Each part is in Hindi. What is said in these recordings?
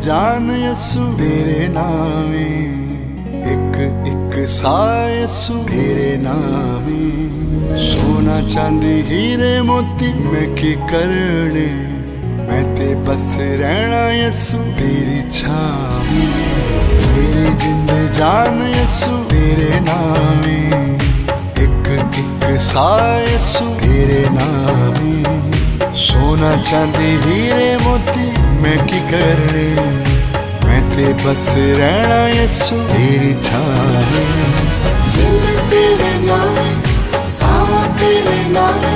जान यसु तेरे नामे, एक एक सा यसु तेरे नामे। सोना चांदी हीरे मोती मैं की करने, मैं ते बस रहना यसु तेरी छावी। तेरी जिंद जान यसु तेरे नामे, एक एक सा यसु तेरे नामे। सोना चांदी हीरे मोती मैं की करने, मैं ते बस रहना यसु तेरी छावे। जिंद तेरे नामे, सावा तेरे नामे,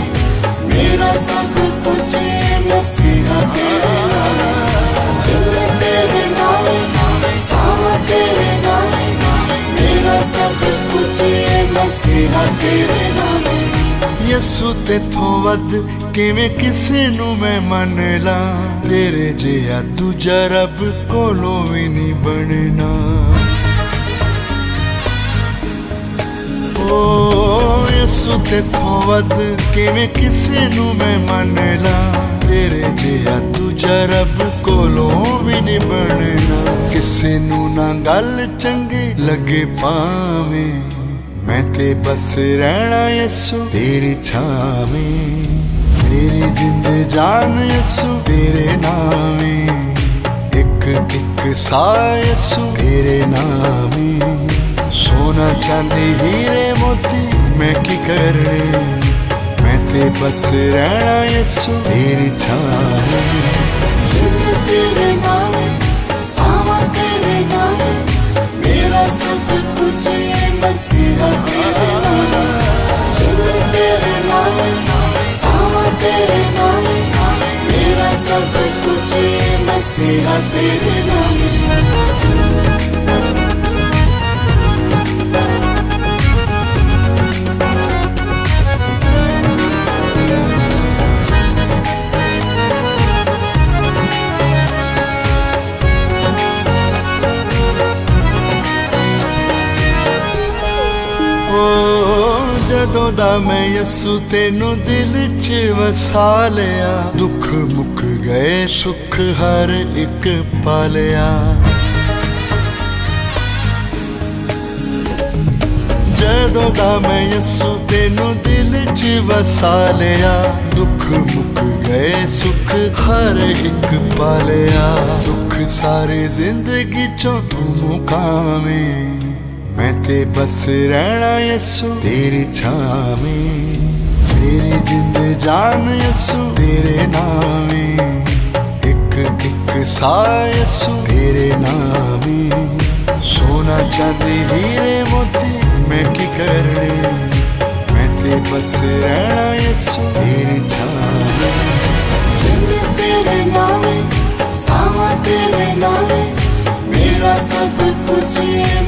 मेरा सब कुछ मसीहा तेरे नामे। जिंद तेरे नामे, सावा तेरे नामे, मेरा सब कुछ मसीहा तेरे नामे। यसु तेथों वध किवें किसे नू मैं मन ला, तेरे जिहा दूजा रब कोलों भी नहीं बनना। ओ यसु तेथों वध किवें किसे नू मैं मन ला, तेरे जिहा दूजा रब कोलों भी नहीं बनना। किसे नू ना गल चंगी लगे पावें, मैं ते बस रहना यसु तेरी छावें। तेरी जिंद जान यसु तेरे नामे, एक एक सा यसु तेरे नामे। सोना चांदी हीरे मोती मैं की करने, मैं ते बस रहना यसु तेरी छावें। जिंद तेरे नामे, सावा तेरे नामे, मेरा सब कुछ मसीहा तेरे नामे। जिंद तेरे नामे, सावा तेरे नामे, मेरा सब कुछ मसीहा तेरे नामे। जदों दा मैं यसु तेनू दिल च वसा लिया, दुख मुक गए सुख हर एक पालिया। जदों दा मैं यसु तेनू दिल च वसा लिया, दुख मुक गए सुख हर एक पालिया। दुख सारे जिंदगी चों तू मुकावें, मैं ते बस रहना यसु तेरी छावें। तेरी जिंद जान यसु तेरे नामे, एक एक सा यसु तेरे नामे। सोना चांदी हीरे मोती मैं की करने, मैं ते बस रहना यसु तेरी छावें। जिंद तेरे नामे, सावा तेरे नामे, मेरा सब कुछ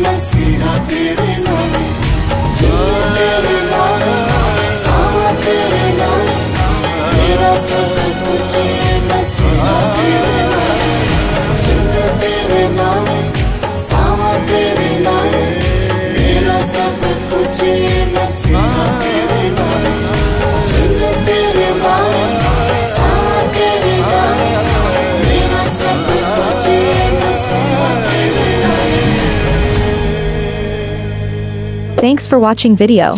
मसीहा तेरे नामे। जिंद तेरे नामे, सावा तेरे नामे, मेरा सब कुछ मसीहा तेरे नामे। जिंद तेरे नामे, सावा तेरे नामे, मेरा सब कुछ मसीहा तेरे नामे। जिंद तेरे नामे, सावा तेरे नामे, मेरा सब कुछ मसीहा तेरे नामे। Thanks for watching video.